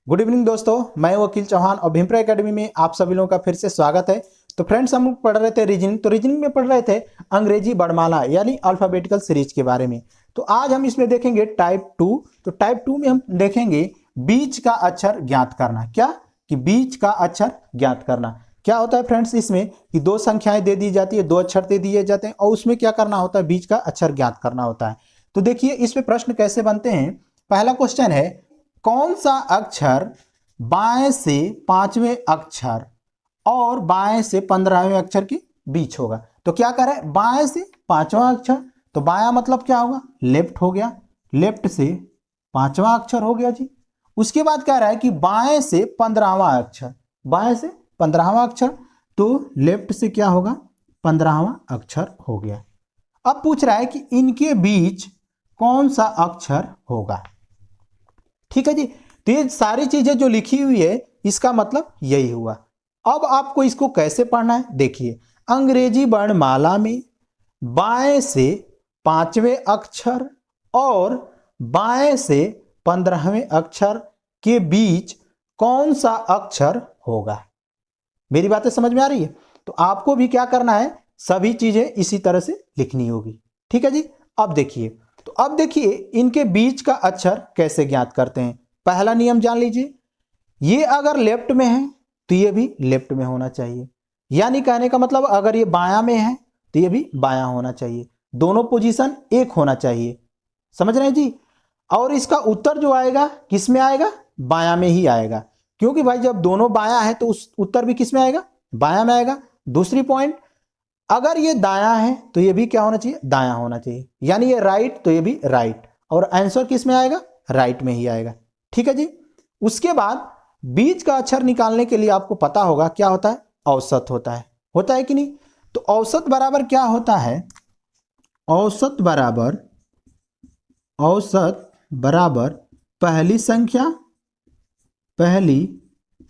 Good evening दोस्तों, मैं वकील चौहान और भीमप्रा एकेडमी में आप सभी लोगों का फिर से स्वागत है। तो फ्रेंड्स, हम लोग पढ़ रहे थे रीजनिंग। तो रीजनिंग में पढ़ रहे थे अंग्रेजी वर्णमाला यानी अल्फाबेटिकल सीरीज के बारे में। तो आज हम इसमें देखेंगे टाइप 2। तो टाइप 2 में हम देखेंगे बीच का अक्षर ज्ञात करना। क्या कि बीच का अक्षर ज्ञात करना क्या होता है फ्रेंड्स, इसमें कि दो संख्याएं दे दी जाती है, दो अक्षर दे दिए जाते हैं और उसमें क्या करना होता है, बीच का अक्षर ज्ञात करना होता है। तो देखिए इस पे प्रश्न कैसे बनते हैं। पहला क्वेश्चन है, कौन सा अक्षर बाएं से पांचवें अक्षर और बाएं से 15वें अक्षर के बीच होगा। तो क्या करें, बाएं से पांचवा अक्षर, तो बायां मतलब क्या होगा, लेफ्ट हो गया, लेफ्ट से पांचवा अक्षर हो गया जी। उसके बाद कह रहा है कि बाएं से 15वां अक्षर, बाएं से 15वां अक्षर, तो लेफ्ट से क्या होगा, 15वां अक्षर हो गया। अब पूछ रहा है कि इनके बीच कौन सा अक्षर होगा। ठीक है जी। तो ये सारी चीजें जो लिखी हुई है इसका मतलब यही हुआ। अब आपको इसको कैसे पढ़ना है, देखिए अंग्रेजी वर्णमाला में बाएं से पांचवें अक्षर और बाएं से 15वें अक्षर के बीच कौन सा अक्षर होगा। मेरी बातें समझ में आ रही है। तो आपको भी क्या करना है, सभी चीजें इसी तरह से लिखनी होगी। ठीक है जी। अब देखिए, तो अब देखिए इनके बीच का अक्षर कैसे ज्ञात करते हैं। पहला नियम जान लीजिए, ये अगर लेफ्ट में है तो ये भी लेफ्ट में होना चाहिए। यानी कहने का मतलब अगर ये बायां में है तो ये भी बायां होना चाहिए। दोनों पोजीशन एक होना चाहिए। समझ रहे हैं जी। और इसका उत्तर जो आएगा किस में आएगा, बायां में ही आएगा, क्योंकि भाई जब दोनों बायां है तो उस उत्तर भी किस में आएगा, बायां में आएगा। दूसरी पॉइंट, अगर ये दायां है तो ये भी क्या होना चाहिए, दायां होना चाहिए। यानी ये राइट तो ये भी राइट, और आंसर किस में आएगा, राइट में ही आएगा। ठीक है जी। उसके बाद बीच का अक्षर निकालने के लिए आपको पता होगा क्या होता है, औसत होता है कि नहीं। तो औसत बराबर क्या होता है, औसत बराबर पहली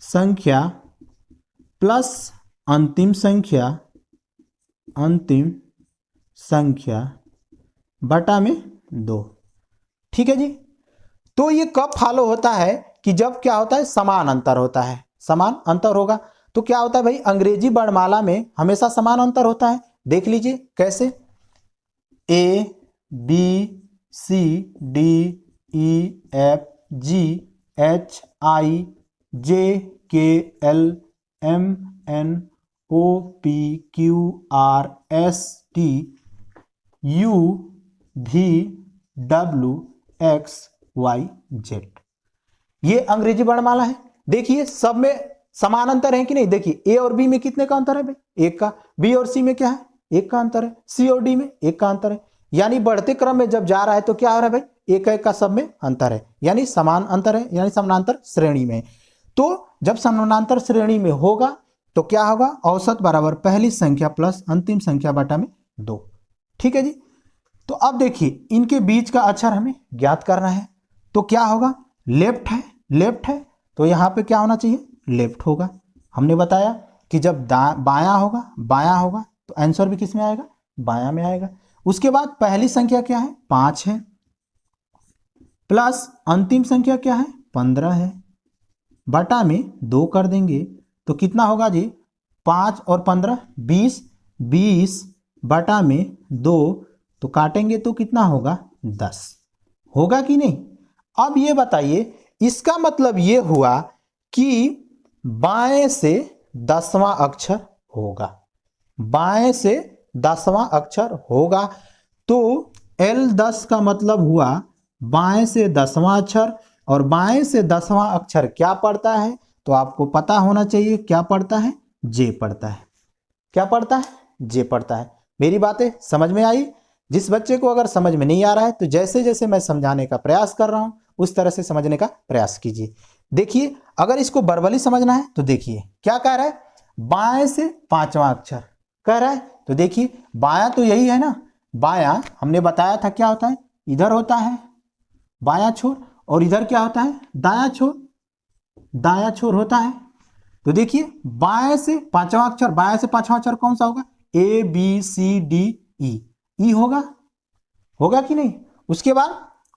संख्या प्लस अंतिम संख्या बटा में 2। ठीक है जी। तो ये कब फॉलो होता है कि जब क्या होता है, समान अंतर होता है। समान अंतर होगा तो क्या होता है भाई, अंग्रेजी वर्णमाला में हमेशा समान अंतर होता है। देख लीजिए कैसे, A B C D E F G H I J K L M N O P Q R S T U V W X Y Z, ये अंग्रेजी वर्णमाला है। देखिए सब में समान अंतर है कि नहीं। देखिए ए और बी में कितने का अंतर है भाई, एक का। बी और सी में क्या है, एक का अंतर है। सी और डी में एक का अंतर है। यानी बढ़ते क्रम में जब जा रहा है तो क्या हो रहा है भाई, एक एक का सब में अंतर है, यानी समान अंतर है, यानी समानांतर श्रेणी में। तो जब समानांतर श्रेणी में होगा तो क्या होगा, औसत बराबर पहली संख्या प्लस अंतिम संख्या बटा में 2। ठीक है जी। तो अब देखिए इनके बीच का अक्षर हमें ज्ञात करना है। तो क्या होगा, लेफ्ट है तो यहां पे क्या होना चाहिए, लेफ्ट होगा। हमने बताया कि जब बायां होगा तो आंसर भी किस में आएगा, बायां में आएगा। उसके बाद पहली संख्या क्या है, 5 है, प्लस अंतिम संख्या क्या है, 15 है, बटा में 2 कर देंगे तो कितना होगा जी, 5 और 15 20, 20 बटा में 2, तो काटेंगे तो कितना होगा, 10 होगा कि नहीं। अब ये बताइए, इसका मतलब ये हुआ कि बाएं से 10वां अक्षर होगा, बाएं से 10वां अक्षर होगा। तो L10 का मतलब हुआ बाएं से 10वां अक्षर, और बाएं से 10वां अक्षर क्या पढ़ता है, तो आपको पता होना चाहिए क्या पढ़ता है, जे पढ़ता है। क्या पढ़ता है, जे पढ़ता है। मेरी बातें समझ में आई। जिस बच्चे को अगर समझ में नहीं आ रहा है तो जैसे जैसे मैं समझाने का प्रयास कर रहा हूं उस तरह से समझने का प्रयास कीजिए। देखिए अगर इसको वर्बली समझना है तो देखिए क्या कह रहा है, बाएं से 5वां अक्षर कह रहा है। तो देखिए बायां तो यही है ना, बायां हमने बताया था क्या होता है, इधर होता है बायां छोर, और इधर क्या होता है, दायां छोर होता है। तो देखिए बाएं से 5वां अक्षर, बाएं से 5वां अक्षर कौन सा होगा, A B C D E, ई होगा कि नहीं। उसके बाद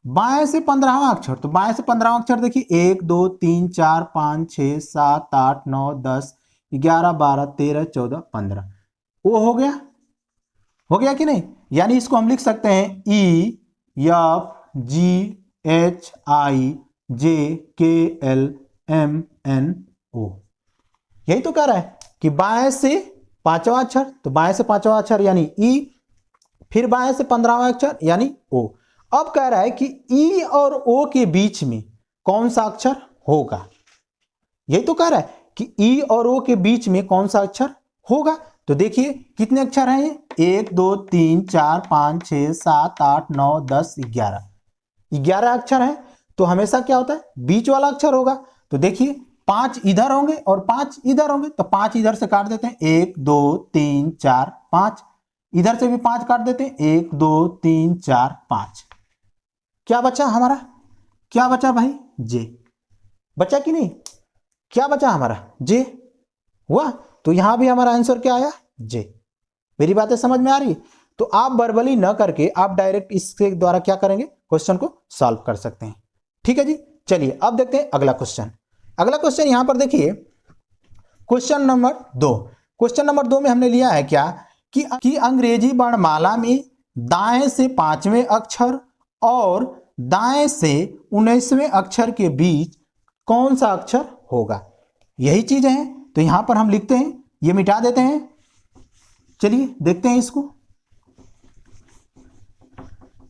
बाएं से 15वां अक्षर, तो बाएं से 15वां अक्षर देखिए 1 2 3 4 5 6 7 8 9 10 11 12 13 14 15, वो हो गया कि नहीं? यानी इसको हम लिख सकते हैं EFGHIJKLMNO। यही तो कह रहा है कि बाएं से 5वां अक्षर, तो बाएं से 5वां अक्षर यानी ई, फिर बाएं से 15वां अक्षर यानी ओ। अब कह रहा है कि ई और ओ के बीच में कौन सा अक्षर होगा। यही तो कह रहा है कि ई और ओ के बीच में कौन सा अक्षर होगा। तो देखिए कितने अक्षर हैं ये, 1 2 3 4 5 6 7 8 9 10 11 अक्षर हैं। तो हमेशा क्या होता है, बीच वाला अक्षर होगा। तो देखिए 5 इधर होंगे और 5 इधर होंगे, तो 5 इधर से काट देते हैं, 1 2 3 4 5, इधर से भी 5 काट देते हैं, 1 2 3 4 5। क्या बचा हमारा, क्या बचा भाई, जे। बचा कि नहीं, क्या बचा हमारा, जे हुआ। तो यहां भी हमारा आंसर क्या आया, जे। मेरी बातें समझ में आ रही है? तो आप वर्बली न करके आप डायरेक्ट इसके द्वारा क्या करेंगे, क्वेश्चन को सॉल्व कर सकते हैं। ठीक है जी, चलिए अब देखते हैं अगला क्वेश्चन। अगला क्वेश्चन यहां पर देखिए, क्वेश्चन नंबर 2। क्वेश्चन नंबर 2 में हमने लिया है क्या कि अंग्रेजी वर्णमाला में दाएं से 5वें अक्षर और दाएं से 19वें अक्षर के बीच कौन सा अक्षर होगा। यही चीजें हैं, तो यहां पर हम लिखते हैं, ये मिटा देते हैं। चलिए देखते हैं इसको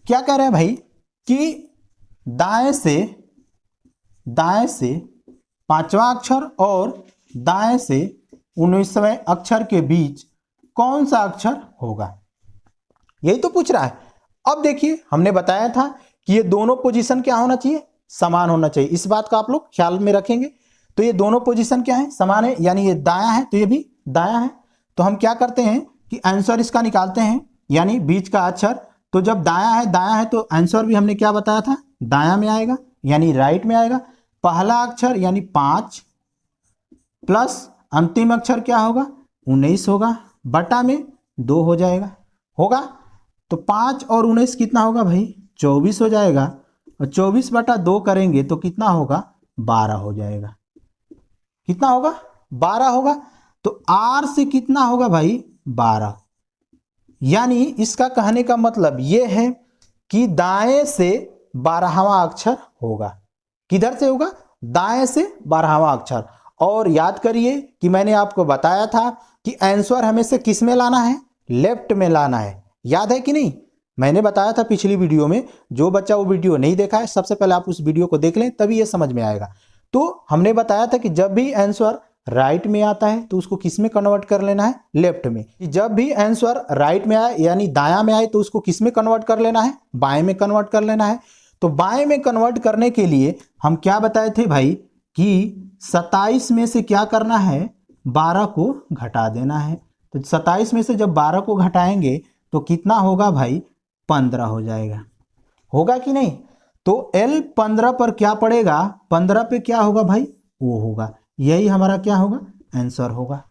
क्या कह रहे हैं भाई, कि दाएं से 5वां अक्षर और दाएं से 19वें अक्षर के बीच कौन सा अक्षर होगा, यही तो पूछ रहा है। अब देखिए हमने बताया था कि ये दोनों पोजीशन क्या होना चाहिए, समान होना चाहिए। इस बात का आप लोग ख्याल में रखेंगे। तो ये दोनों पोजीशन क्या है, समान है, यानी ये दायां है तो ये भी दायां है। तो हम क्या करते हैं कि आंसर इसका निकालते हैं, यानी बीच का अक्षर। तो जब दायां है तो आंसर भी हमने क्या बताया था, दायां में आएगा, यानी राइट में आएगा। पहला अक्षर यानी 5 प्लस अंतिम अक्षर क्या होगा, 19 होगा, बटा में 2 हो जाएगा, होगा। तो 5 और 19 कितना होगा भाई, 24 हो जाएगा। और 24 बटा 2 करेंगे तो कितना होगा, 12 हो जाएगा। कितना होगा, 12 होगा। तो आर से कितना होगा भाई, 12। यानी इसका कहने का मतलब यह है कि दाएं से 12वां अक्षर होगा। किधर से होगा, दाएं से 12वां अक्षर। और याद करिए कि मैंने आपको बताया था कि आंसर हमें किस में लाना है, लेफ्ट में लाना है। याद है कि नहीं, मैंने बताया था पिछली वीडियो में। जो बच्चा वो वीडियो नहीं देखा है, सबसे पहले आप उस वीडियो को देख लें, तभी ये समझ में आएगा। तो हमने बताया था कि जब भी आंसर राइट में आता है तो उसको किस में कन्वर्ट कर लेना है, लेफ्ट में। जब भी आंसर राइट में आए यानी दायां में आए तो उसको किस में कन्वर्ट कर लेना है, बाएं में कन्वर्ट कर लेना है। तो बाएं में कन्वर्ट करने के लिए हम क्या बताए थे भाई, कि 27 में से क्या करना है, 12 को घटा देना है। तो 27 में से जब 12 को घटाएंगे तो कितना होगा भाई, 15 हो जाएगा, होगा कि नहीं। तो L 15 पर क्या पड़ेगा, 15 पे क्या होगा भाई, वो होगा। यही हमारा क्या होगा, आंसर होगा।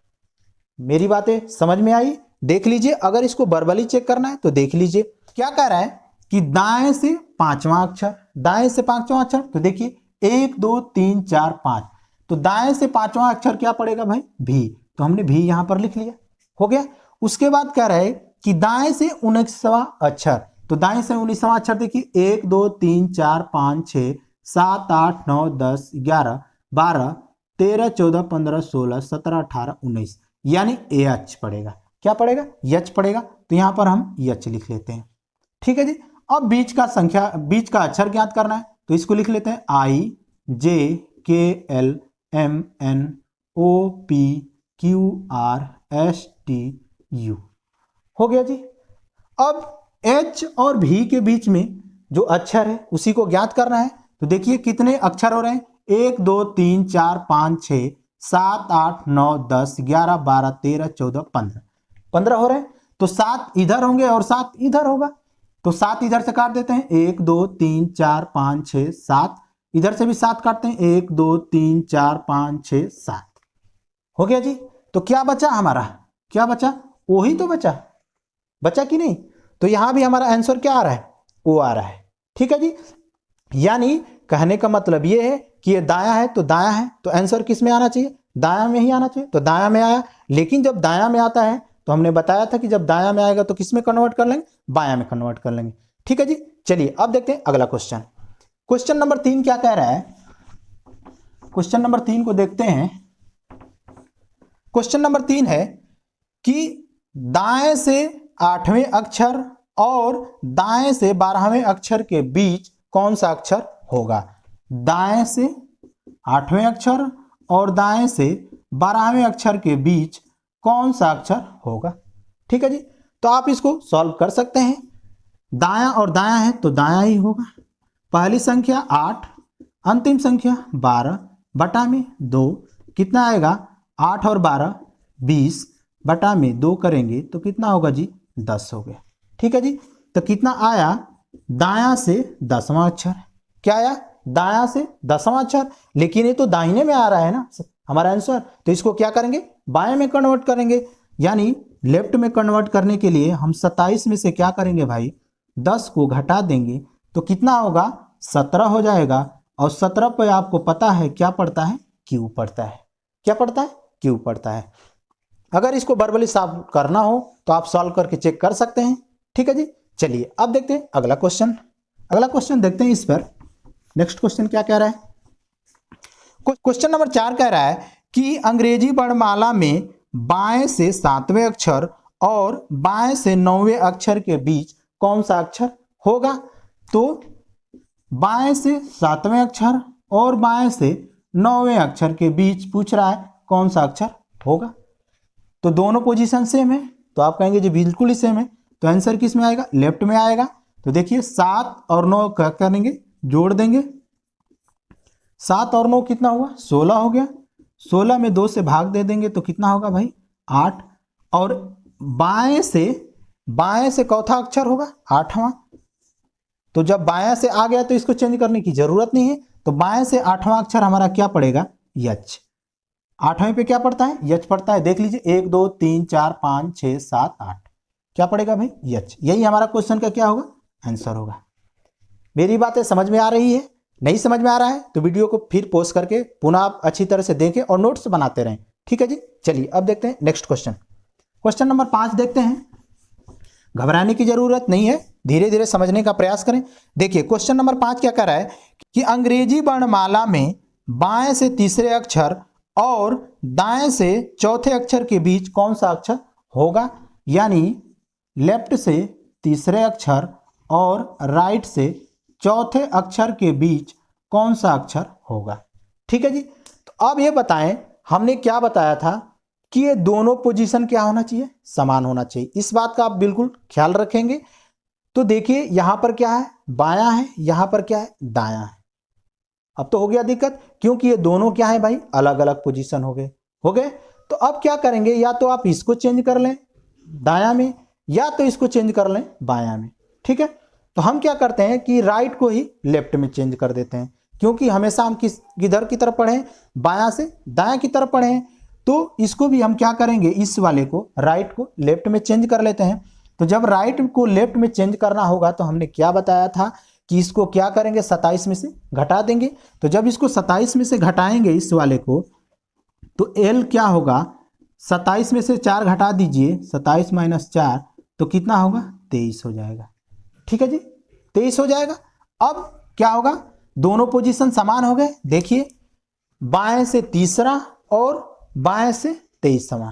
मेरी बातें समझ में आई? देख लीजिए, अगर इसको वर्बली चेक करना है तो देख लीजिए क्या कह रहा है कि दाएं से 5वां अक्षर, दाएं से 5वां अक्षर। तो देखिए 1 2 3 4 5, तो दाएं से 5वां अक्षर क्या पड़ेगा भाई, भी। तो हमने भी यहां पर लिख लिया, हो गया। उसके बाद कह रहा है कि दाएं से 19वां अक्षर। तो दाएं से 19वां अक्षर देखिए 1 2 3 4 5 6 7 8 9 10 11 12 13 14 15 16 17 18 19, यानी एच पड़ेगा। क्या पड़ेगा, एच पड़ेगा। तो यहां पर हम एच लिख लेते हैं। ठीक है जी। अब बीच का संख्या, बीच का अक्षर ज्ञात करना है, तो इसको लिख लेते हैं IJKLMNOPQRSTU। हो गया जी। अब H और V के बीच में जो अक्षर है उसी को ज्ञात करना है। तो देखिए कितने अक्षर हो रहे हैं, 1 2 3 4 5 6 7 8 9 10 11 12 13 14 15, 15 हो रहे हैं। तो 7 इधर होंगे और 7 इधर होगा। तो 7 इधर से काट देते हैं, 1 2 3 4 5 6 7, इधर से भी 7 काटते हैं, 1 2 3 4 5 6 7। हो गया जी। तो क्या बचा हमारा, क्या बचा, वही तो बचा, बचा कि नहीं। तो यहां भी हमारा आंसर क्या आ रहा है, वो आ रहा है। ठीक है जी। यानी कहने का मतलब ये है कि ये दायां है तो दायां है, तो आंसर किस में आना चाहिए, दायां में ही आना चाहिए, तो दायां में आया। लेकिन जब दायां में आता है तो हमने बताया था कि जब दायां में आएगा तो किस में कन्वर्ट कर लेंगे, बायां में कन्वर्ट कर लेंगे। ठीक है जी, चलिए अब देखते हैं अगला क्वेश्चन। क्वेश्चन नंबर 3 क्या कह रहा है, क्वेश्चन नंबर 3 को देखते हैं। क्वेश्चन नंबर 3 है कि दाएं से 8वें अक्षर और दाएं से 12वें अक्षर के बीच कौन सा अक्षर होगा। दाएं से 8वें अक्षर और दाएं से 12वें अक्षर के बीच कौन सा अक्षर होगा। ठीक है जी, तो आप इसको सॉल्व कर सकते हैं। दायां और दायां है तो दायां ही होगा। पहली संख्या 8, अंतिम संख्या 12 बटा में 2, कितना आएगा 8 और 12 20 बटा में 2 करेंगे तो कितना होगा जी 10 हो गया। ठीक है जी, तो कितना आया, दायां से 10वां अक्षर, क्या आया दायां से 10वां अक्षर, लेकिन ये तो दाहिने में आ रहा है ना हमारा आंसर, तो इसको क्या करेंगे बाएं में कन्वर्ट करेंगे। यानी लेफ्ट में कन्वर्ट करने के लिए हम 27 में से क्या करेंगे भाई 10 को घटा देंगे तो कितना होगा 17 हो जाएगा। और 17 पे आपको पता है क्या पड़ता है, क्यू पड़ता है। क्या पड़ता है, क्यू पड़ता है। अगर इसको वर्बली सॉल्व करना हो तो आप सॉल्व करके चेक कर सकते हैं। ठीक है जी, चलिए अब देखते हैं अगला क्वेश्चन। अगला क्वेश्चन देखते हैं इस पर। नेक्स्ट क्वेश्चन क्या कह रहा है, क्वेश्चन नंबर 4 कह रहा है कि अंग्रेजी वर्णमाला में बाएं से 7वें अक्षर और बाएं से 9वें अक्षर के बीच कौन सा अक्षर होगा। तो बाएं से 7वें अक्षर और बाएं से 9वें अक्षर के बीच पूछ रहा है कौन सा अक्षर होगा। तो दोनों पोजीशन सेम है, तो आप कहेंगे जी बिल्कुल ही सेम है, तो आंसर किस में आएगा, लेफ्ट में आएगा। तो देखिए 7 और 9 क्या करेंगे, जोड़ देंगे। 7 और 9 कितना हुआ 16 हो गया। 16 में 2 से भाग दे देंगे तो कितना होगा भाई 8। और बाएं से चौथा अक्षर होगा 8वां। तो जब बाएं से आ गया तो इसको चेंज करने की जरूरत नहीं है, तो बाएं से 8वां अक्षर हमारा क्या पड़ेगा, यच। 8वें पे क्या पड़ता है, यच पड़ता है। देख लीजिए 1 2 3 4 5 6 7 8 क्या पड़ेगा भाई, यच। यही हमारा क्वेश्चन का क्या होगा, आंसर होगा। मेरी बातें समझ में आ रही है, नहीं समझ में आ रहा है तो वीडियो को फिर पॉज करके पुनः आप अच्छी तरह से देखें और नोट्स बनाते रहें। ठीक है जी, चलिए अब देखते हैं नेक्स्ट क्वेश्चन। क्वेश्चन नंबर 5 देखते हैं। घबराने की जरूरत नहीं है, धीरे धीरे समझने का प्रयास करें। देखिए क्वेश्चन नंबर 5 क्या कह रहा है कि अंग्रेजी वर्णमाला में बाएं से तीसरे अक्षर और दाएं से चौथे अक्षर के बीच कौन सा अक्षर होगा। यानी लेफ्ट से तीसरे अक्षर और राइट से चौथे अक्षर के बीच कौन सा अक्षर होगा। ठीक है जी, तो अब ये बताएं, हमने क्या बताया था कि ये दोनों पोजीशन क्या होना चाहिए, समान होना चाहिए। इस बात का आप बिल्कुल ख्याल रखेंगे। तो देखिए यहां पर क्या है, बायां है, यहां पर क्या है, दायां है। अब तो हो गया दिक्कत, क्योंकि ये दोनों क्या है भाई, अलग अलग पोजीशन हो गए। तो अब क्या करेंगे, या तो आप इसको चेंज कर लें दायां में, या तो इसको चेंज कर लें बायां में। ठीक है, तो हम क्या करते हैं कि राइट को ही लेफ्ट में चेंज कर देते हैं, क्योंकि हमेशा हम किधर की तरफ पढ़े, बायां से दायां की तरफ पढ़े हैं। तो इसको भी हम क्या करेंगे, इस वाले को राइट को लेफ्ट में चेंज कर लेते हैं। तो जब राइट को लेफ्ट में चेंज करना होगा तो हमने क्या बताया था कि इसको क्या करेंगे 27 में से घटा देंगे। तो जब इसको 27 में से घटाएंगे इस वाले को, तो एल क्या होगा, 27 में से 4 घटा दीजिए, 27 - 4 तो कितना होगा 23 हो जाएगा। ठीक है जी, 23 हो जाएगा। अब क्या होगा, दोनों पोजीशन समान हो गए। देखिए बाएं से तीसरा और बाएं से 23वां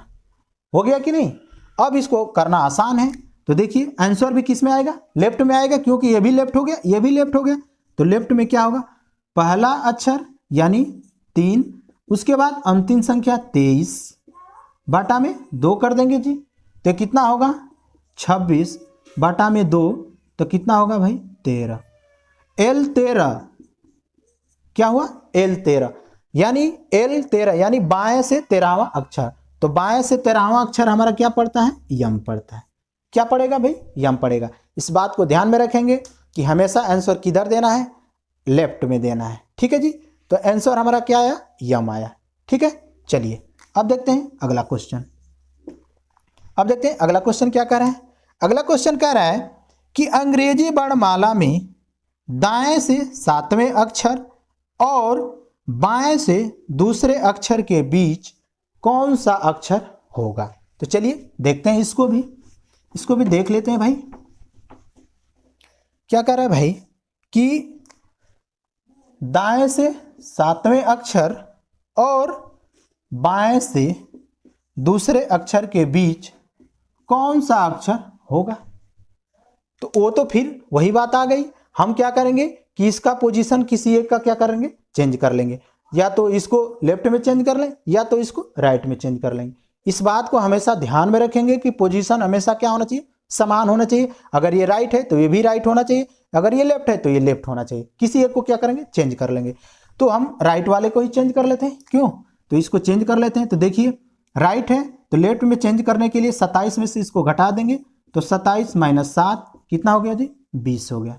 हो गया कि नहीं। अब इसको करना आसान है, तो देखिए आंसर भी किस में आएगा, लेफ्ट में आएगा, क्योंकि ये भी लेफ्ट हो गया, ये भी लेफ्ट हो गया। तो लेफ्ट में क्या होगा, पहला अक्षर यानी 3, उसके बाद अंतिम संख्या 23 बटा में 2 कर देंगे जी, तो कितना होगा 26 बटा में 2 तो कितना होगा भाई 13। एल 13 क्या हुआ, एल 13 यानी एल 13 यानी बाएं से 13वां अक्षर। तो बाएं से 13वां अक्षर हमारा क्या पड़ता है, यम पड़ता है। क्या पड़ेगा भाई, यम पड़ेगा। इस बात को ध्यान में रखेंगे कि हमेशा आंसर किधर देना है, लेफ्ट में देना है। ठीक है जी, तो आंसर हमारा क्या आया, यम आया। ठीक है, चलिए अब देखते हैं अगला क्वेश्चन। अब देखते हैं अगला क्वेश्चन क्या कह रहा है। अगला क्वेश्चन कह रहा है कि अंग्रेजी वर्णमाला में दाएं से 7वें अक्षर और बाएं से दूसरे अक्षर के बीच कौन सा अक्षर होगा। तो चलिए देखते हैं, इसको भी देख लेते हैं भाई। क्या कर रहा है भाई कि दाएं से 7वें अक्षर और बाएं से दूसरे अक्षर के बीच कौन सा अक्षर होगा। तो वो तो फिर वही बात आ गई, हम क्या करेंगे कि इसका पोजीशन किसी एक का क्या करेंगे, चेंज कर लेंगे। या तो इसको लेफ्ट में चेंज कर लें या तो इसको राइट में चेंज कर लेंगे। इस बात को हमेशा ध्यान में रखेंगे कि पोजीशन हमेशा क्या होना चाहिए, समान होना चाहिए। अगर ये राइट है तो ये भी राइट होना चाहिए, अगर ये लेफ्ट है तो ये लेफ्ट होना चाहिए। किसी एक को क्या करेंगे, चेंज कर लेंगे। तो हम राइट वाले को ही चेंज कर लेते हैं, क्यों, तो इसको चेंज कर लेते हैं। तो देखिए राइट है तो लेफ्ट में चेंज करने के लिए 27 में से इसको घटा देंगे, तो 27 माइनस 7 कितना हो गया जी, 20 हो गया।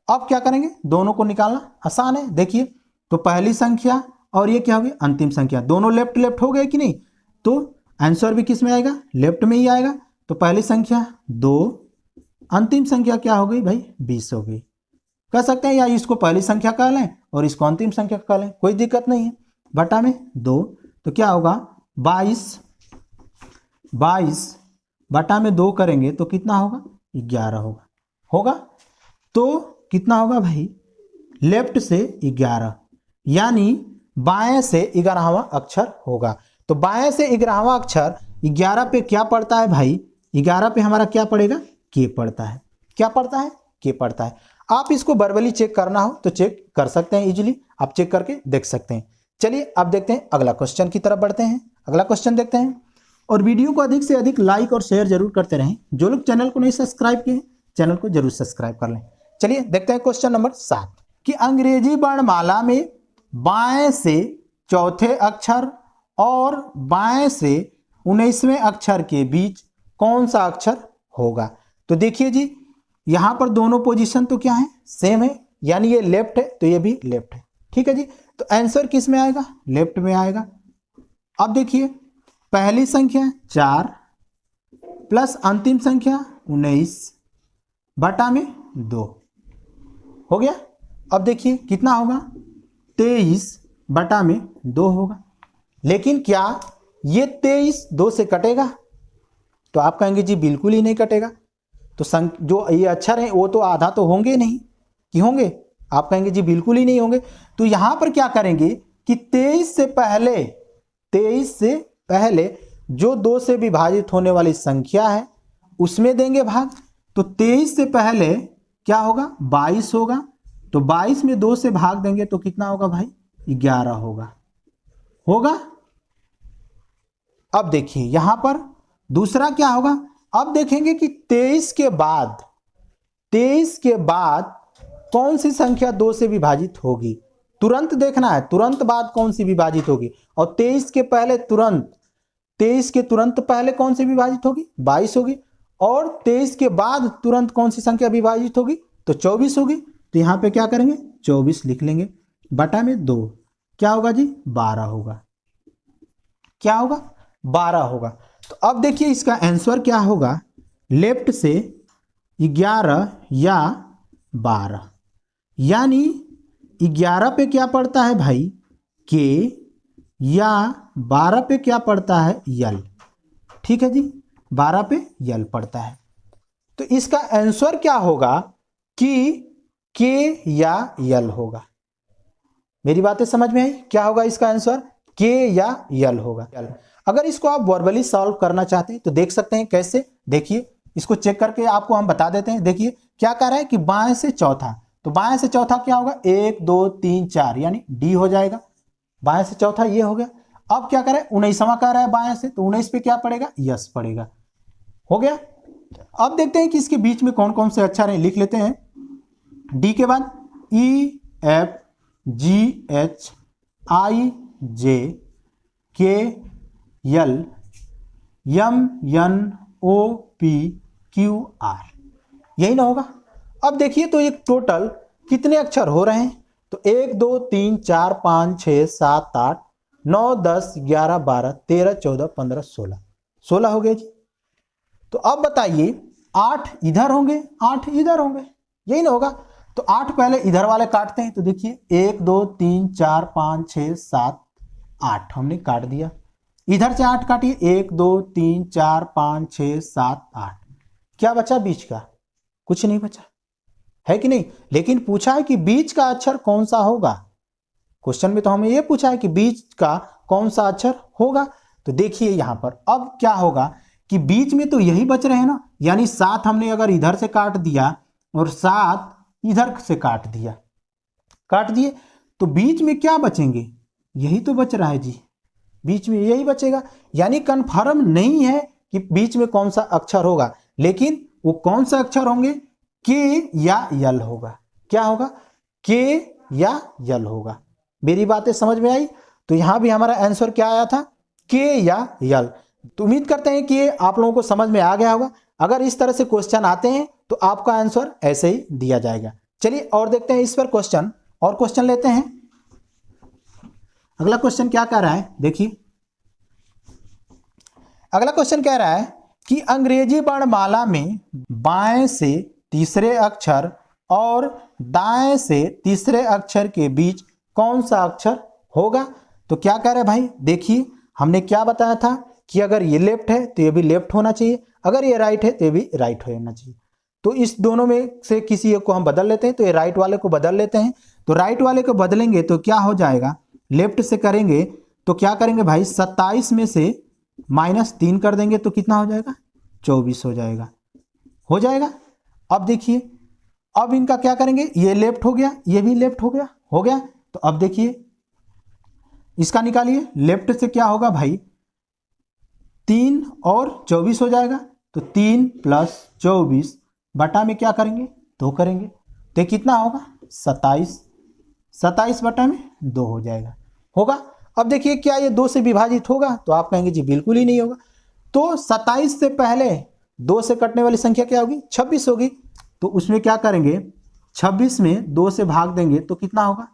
अब क्या करेंगे, दोनों को निकालना आसान है। देखिए तो पहली संख्या और ये क्या हो गया, अंतिम संख्या, दोनों लेफ्ट लेफ्ट हो गए कि नहीं, तो आंसर भी किस में आएगा, लेफ्ट में ही आएगा। तो पहली संख्या 2, अंतिम संख्या क्या हो गई भाई, 20 हो गई। कह सकते हैं या इसको पहली संख्या कह लें और इसको अंतिम संख्या कह लें, कोई दिक्कत नहीं है। बटा में 2 तो क्या होगा 22 बटा में 2 करेंगे तो कितना होगा, 11 होगा। तो कितना होगा भाई, लेफ्ट से 11 यानी बाएं से 11वां अक्षर होगा। तो बाएं से 11वां अक्षर 11 पे क्या पड़ता है भाई, 11 पे हमारा क्या पड़ेगा, के पड़ता है। क्या पड़ता है, के पड़ता है। आप इसको वर्बली चेक करना हो तो चेक कर सकते हैं, इजीली आप चेक करके देख सकते हैं। चलिए अब देखते हैं अगला क्वेश्चन की तरफ बढ़ते हैं। अगला क्वेश्चन देखते हैं, और वीडियो को अधिक से अधिक लाइक और शेयर जरूर करते रहें। जो लोग चैनल को नहीं सब्सक्राइब किए चैनल को जरूर सब्सक्राइब कर लें। चलिए देखते हैं क्वेश्चन नंबर 7 कि अंग्रेजी वर्णमाला में बाएं से चौथे अक्षर और बाएं से 19वें अक्षर के बीच कौन सा अक्षर होगा। तो देखिए जी यहां पर दोनों पोजीशन तो क्या है, सेम है, यानी ये लेफ्ट है तो ये भी लेफ्ट है। ठीक है जी, तो आंसर किस में आएगा, लेफ्ट में आएगा। अब देखिए पहली संख्या 4 प्लस अंतिम संख्या 19 बटा में 2 हो गया। अब देखिए कितना होगा, 23 बटा में 2 होगा। लेकिन क्या ये 23 2 से कटेगा, तो आप कहेंगे जी बिल्कुल ही नहीं कटेगा। तो जो ये अक्षर हैं वो तो आधा तो होंगे नहीं, कि होंगे, आप कहेंगे जी बिल्कुल ही नहीं होंगे। तो यहां पर क्या करेंगे कि 23 से पहले जो 2 से विभाजित होने वाली संख्या है उसमें देंगे भाग। तो 23 से पहले क्या होगा, 22 होगा। तो 22 में 2 से भाग देंगे तो कितना होगा भाई, 11 होगा। अब देखिए यहां पर दूसरा क्या होगा, अब देखेंगे कि 23 के बाद कौन सी संख्या 2 से विभाजित होगी, तुरंत देखना है, तुरंत बाद कौन सी विभाजित होगी। और 23 के तुरंत पहले कौन सी विभाजित होगी, 22 होगी। और 23 के बाद तुरंत कौन सी संख्या विभाजित होगी, तो 24 होगी। तो यहां पे क्या करेंगे, 24 लिख लेंगे बटा में 2 क्या होगा जी, 12 होगा। क्या होगा, 12 होगा। तो अब देखिए इसका आंसर क्या होगा, लेफ्ट से 11 या 12, यानी 11 पे क्या पड़ता है भाई, के, या 12 पे क्या पड़ता है, यल। ठीक है जी, 12 पे यल पड़ता है। तो इसका आंसर क्या होगा कि के या यल होगा। मेरी बातें समझ में आई, क्या होगा इसका आंसर, के या यल होगा। अगर इसको आप वर्बली सॉल्व करना चाहते हैं तो देख सकते हैं कैसे, देखिए इसको चेक करके आपको हम बता देते हैं। देखिए क्या कह रहा है कि बाएं से चौथा, तो बाएं से चौथा क्या होगा, 1 2 3 4 यानी डी हो जाएगा। बाएं से चौथा ये हो गया। अब क्या करें, 19वां कह रहा है बाएं से, तो 19 पे क्या पड़ेगा, यस पड़ेगा। हो गया। अब देखते हैं कि इसके बीच में कौन कौन से अक्षर हैं, लिख लेते हैं। डी के बाद E F G H I J K L M N O P Q R, यही ना होगा। अब देखिए तो एक टोटल कितने अक्षर हो रहे हैं, तो 1 2 3 4 5 6 7 8 9 10 11 12 13 14 15 16 हो गए जी। तो अब बताइए 8 इधर होंगे 8 इधर होंगे, यही ना होगा। तो 8 पहले इधर वाले काटते हैं, तो देखिए 1 2 3 4 5 6 7 8 हमने काट दिया। इधर से 8 काटिए, 1 2 3 4 5 6 7 8। क्या बचा बीच का? कुछ नहीं बचा, है कि नहीं। लेकिन पूछा है कि बीच का अक्षर कौन सा होगा। क्वेश्चन में तो हमें यह पूछा है कि बीच का कौन सा अक्षर होगा। तो देखिए यहां पर अब क्या होगा कि बीच में तो यही बच रहे हैं ना, यानी 7 हमने अगर इधर से काट दिया और 7 इधर से काट दिए, तो बीच में क्या बचेंगे? यही तो बच रहा है जी, बीच में यही बचेगा। यानी कंफर्म नहीं है कि बीच में कौन सा अक्षर होगा, लेकिन वो कौन सा अक्षर होंगे? के या यल होगा। क्या होगा? के या यल होगा। मेरी बातें समझ में आई? तो यहां भी हमारा आंसर क्या आया था? के या यल। तो उम्मीद करते हैं कि आप लोगों को समझ में आ गया होगा। अगर इस तरह से क्वेश्चन आते हैं तो आपका आंसर ऐसे ही दिया जाएगा। चलिए और देखते हैं इस पर क्वेश्चन, और क्वेश्चन लेते हैं। अगला क्वेश्चन क्या कह रहा है, देखिए अगला क्वेश्चन कह रहा है कि अंग्रेजी वर्णमाला में बाएं से तीसरे अक्षर और दाएं से तीसरे अक्षर के बीच कौन सा अक्षर होगा। तो क्या कह रहे हैं भाई, देखिए हमने क्या बताया था कि अगर ये लेफ्ट है तो ये भी लेफ्ट होना चाहिए, अगर ये राइट है तो ये भी राइट होना चाहिए। तो इस दोनों में से किसी एक को हम बदल लेते हैं, तो ये राइट वाले को बदल लेते हैं। तो राइट वाले को बदलेंगे तो क्या हो जाएगा, लेफ्ट से करेंगे तो क्या करेंगे भाई, 27 में से -3 कर देंगे तो कितना हो जाएगा, 24 हो जाएगा। अब देखिए अब इनका क्या करेंगे, ये लेफ्ट हो गया, ये भी लेफ्ट हो गया। तो अब देखिए इसका निकालिए, लेफ्ट से क्या होगा भाई, 3 और 24 हो जाएगा। तो 3 + 24 बटा में क्या करेंगे, 2 करेंगे, तो कितना होगा 27 बटा में 2 हो जाएगा, होगा। अब देखिए क्या ये 2 से विभाजित होगा, तो आप कहेंगे जी बिल्कुल ही नहीं होगा। तो 27 से पहले 2 से कटने वाली संख्या क्या होगी, 26 होगी। तो उसमें क्या करेंगे, 26 में 2 से भाग देंगे तो कितना होगा,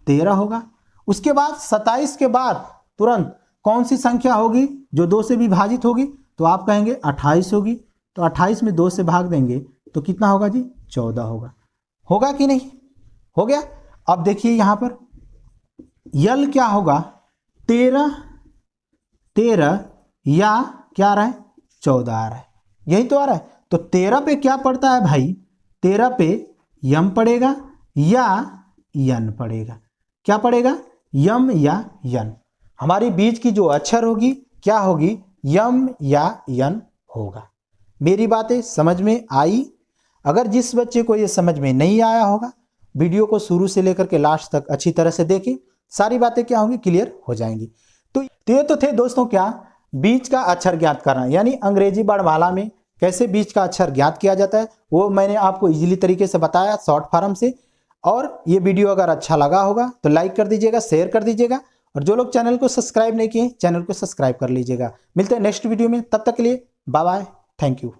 13 होगा। उसके बाद 27 के बाद तुरंत कौन सी संख्या होगी जो 2 से विभाजित होगी, तो आप कहेंगे 28 होगी। तो 28 में 2 से भाग देंगे तो कितना होगा जी, 14 होगा कि नहीं, हो गया। अब देखिए यहां पर यल क्या होगा, 13 या क्या आ रहा है, 14 आ रहा है, यही तो आ रहा है। तो 13 पे क्या पड़ता है भाई, 13 पे यम पड़ेगा या यन पड़ेगा। क्या पड़ेगा, यम या यन। हमारी बीच की जो अक्षर होगी क्या होगी, यम या यन होगा। मेरी बातें समझ में आई? अगर जिस बच्चे को ये समझ में नहीं आया होगा, वीडियो को शुरू से लेकर के लास्ट तक अच्छी तरह से देखें, सारी बातें क्या होंगी, क्लियर हो जाएंगी। तो ये तो थे दोस्तों क्या, बीच का अक्षर ज्ञात करना, यानी अंग्रेजी वर्णमाला में कैसे बीच का अक्षर ज्ञात किया जाता है, वो मैंने आपको इजीली तरीके से बताया शॉर्ट फॉर्म से। और ये वीडियो अगर अच्छा लगा होगा तो लाइक कर दीजिएगा, शेयर कर दीजिएगा, और जो लोग चैनल को सब्सक्राइब नहीं किए चैनल को सब्सक्राइब कर लीजिएगा। मिलते हैं नेक्स्ट वीडियो में, तब तक के लिए बाय बाय, थैंक यू।